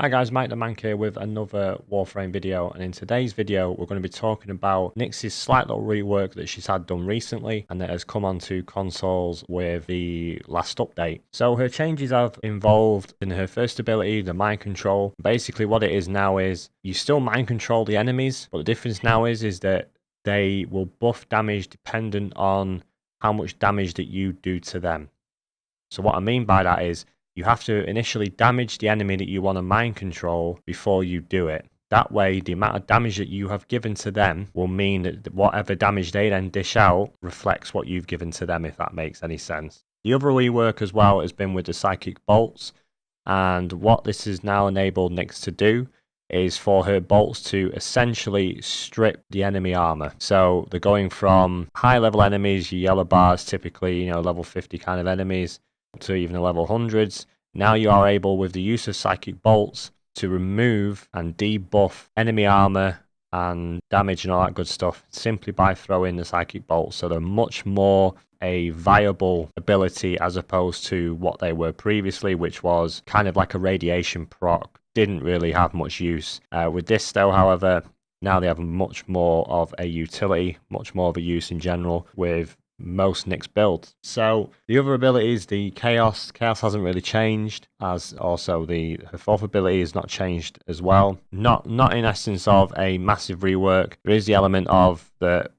Hi guys, Mike the Mank here with another Warframe video, and in today's video we're going to be talking about Nyx's slight little rework that she's had done recently and that has come onto consoles with the last update. So her changes have involved in her first ability, the mind control. Basically what it is now is you still mind control the enemies, but the difference now is that they will buff damage dependent on how much damage that you do to them. So what I mean by that is you have to initially damage the enemy that you want to mind control before you do it. That way, the amount of damage that you have given to them will mean that whatever damage they then dish out reflects what you've given to them, if that makes any sense. The other rework as well has been with the psychic bolts, and what this has now enabled Nyx to do is for her bolts to essentially strip the enemy armor. So they're going from high level enemies, your yellow bars, typically, level 50 kind of enemies, to even the level 100s. Now you are able, with the use of psychic bolts, to remove and debuff enemy armor and damage and all that good stuff simply by throwing the psychic bolts. So they're much more a viable ability as opposed to what they were previously, which was kind of like a radiation proc. Didn't really have much use. With this though, however, now they have much more of a utility, much more of a use in general with most Nyx builds. So the other abilities, the chaos hasn't really changed, as also her fourth ability is not changed as well. Not in essence of a massive rework. There is the element of that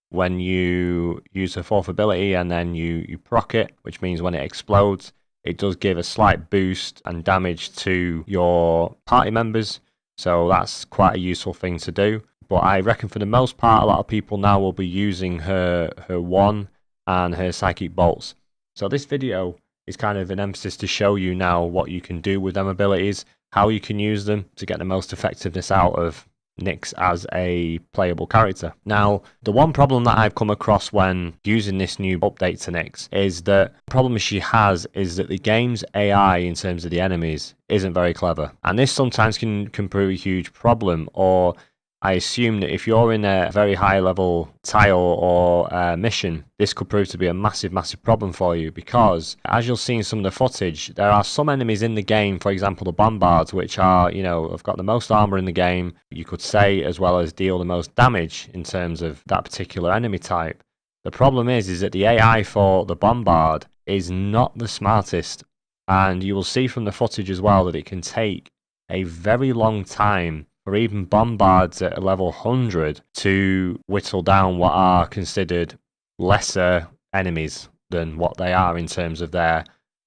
when you use her fourth ability and then you proc it, which means when it explodes, it does give a slight boost and damage to your party members. So that's quite a useful thing to do. But I reckon for the most part, a lot of people now will be using her one and her psychic bolts. So this video is kind of an emphasis to show you now what you can do with them abilities, how you can use them to get the most effectiveness out of Nyx as a playable character. Now, the one problem that I've come across when using this new update to Nyx is that the problem she has is that the game's AI in terms of the enemies isn't very clever. And this sometimes can prove a huge problem, or I assume that if you're in a very high level tile or mission, this could prove to be a massive problem for you, because as you'll see in some of the footage, there are some enemies in the game, for example the bombards, which are, have got the most armor in the game, you could say, as well as deal the most damage in terms of that particular enemy type. The problem is that the AI for the bombard is not the smartest, and you will see from the footage as well that it can take a very long time or even bombards at a level 100 to whittle down what are considered lesser enemies than what they are in terms of their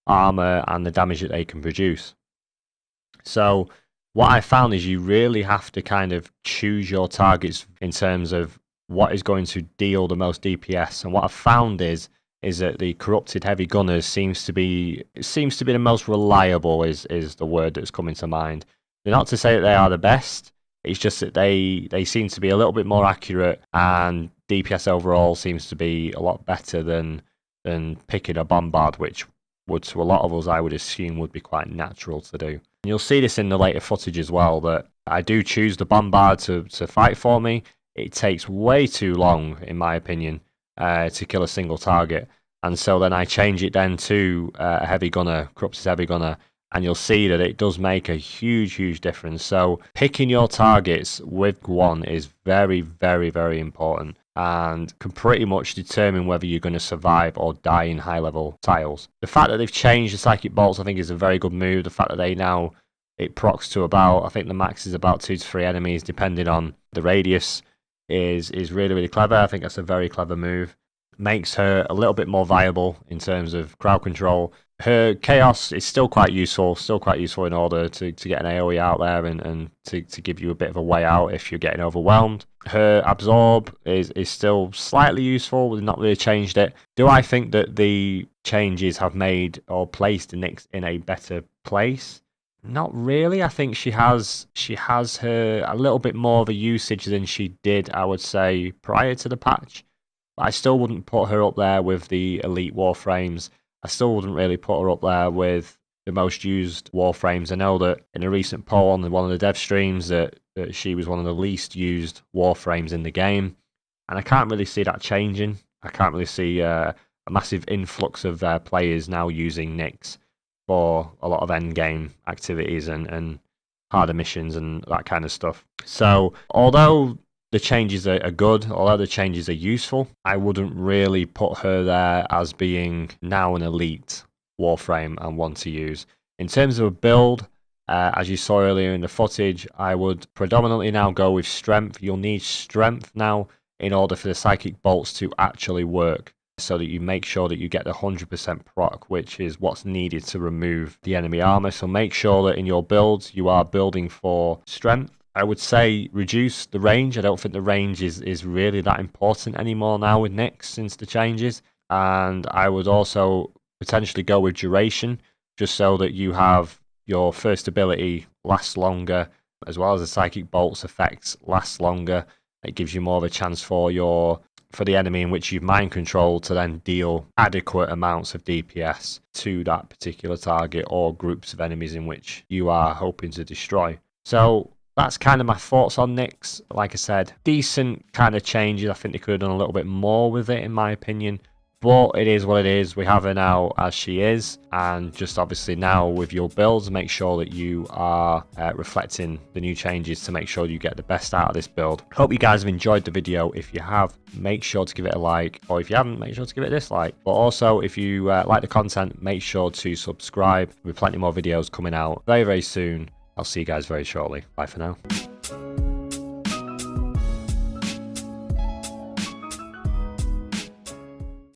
armor and the damage that they can produce. So what I found is you really have to kind of choose your targets in terms of what is going to deal the most DPS. And what I've found is that the corrupted heavy gunners seems to be the most reliable, is the word that's coming to mind. Not to say that they are the best, it's just that they seem to be a little bit more accurate, and DPS overall seems to be a lot better than picking a bombard, which would, to a lot of us, I would assume would be quite natural to do. And you'll see this in the later footage as well, that I do choose the bombard to fight for me. It takes way too long, in my opinion, to kill a single target, and so then I change it then to a heavy gunner, corrupted heavy gunner, and you'll see that it does make a huge difference. So picking your targets with one is very important, and can pretty much determine whether you're going to survive or die in high level tiles. The fact that they've changed the psychic bolts, I think, is a very good move. The fact that it procs to about, I think the max is about 2 to 3 enemies depending on the radius, is really clever. I think that's a very clever move. Makes her a little bit more viable in terms of crowd control. Her chaos is still quite useful in order to get an AoE out there and to give you a bit of a way out if you're getting overwhelmed. Her absorb is still slightly useful, we've not really changed it. Do I think that the changes have made or placed Nyx in a better place? Not really. I think she has her a little bit more of a usage than she did, I would say, prior to the patch. But I still wouldn't put her up there with the elite Warframes. I still wouldn't really put her up there with the most used Warframes. I know that in a recent poll on one of the dev streams that she was one of the least used Warframes in the game, and I can't really see that changing. I can't really see a massive influx of players now using Nyx for a lot of end game activities and harder missions and that kind of stuff. So although the changes are good, although the changes are useful, I wouldn't really put her there as being now an elite Warframe and one to use. In terms of a build, as you saw earlier in the footage, I would predominantly now go with strength. You'll need strength now in order for the psychic bolts to actually work, so that you make sure that you get the 100% proc, which is what's needed to remove the enemy armor. So make sure that in your builds you are building for strength. I would say reduce the range. I don't think the range is really that important anymore now with Nyx since the changes. And I would also potentially go with duration, just so that you have your first ability lasts longer, as well as the psychic bolts effects lasts longer. It gives you more of a chance for the enemy in which you've mind controlled to then deal adequate amounts of DPS to that particular target or groups of enemies in which you are hoping to destroy. So that's kind of my thoughts on Nyx. Like I said, decent kind of changes. I think they could have done a little bit more with it, in my opinion. But it is what it is. We have her now as she is. And just obviously now with your builds, make sure that you are reflecting the new changes to make sure you get the best out of this build. Hope you guys have enjoyed the video. If you have, make sure to give it a like. Or if you haven't, make sure to give it a dislike. But also, if you like the content, make sure to subscribe. There'll be plenty more videos coming out very, very soon. I'll see you guys very shortly. Bye for now.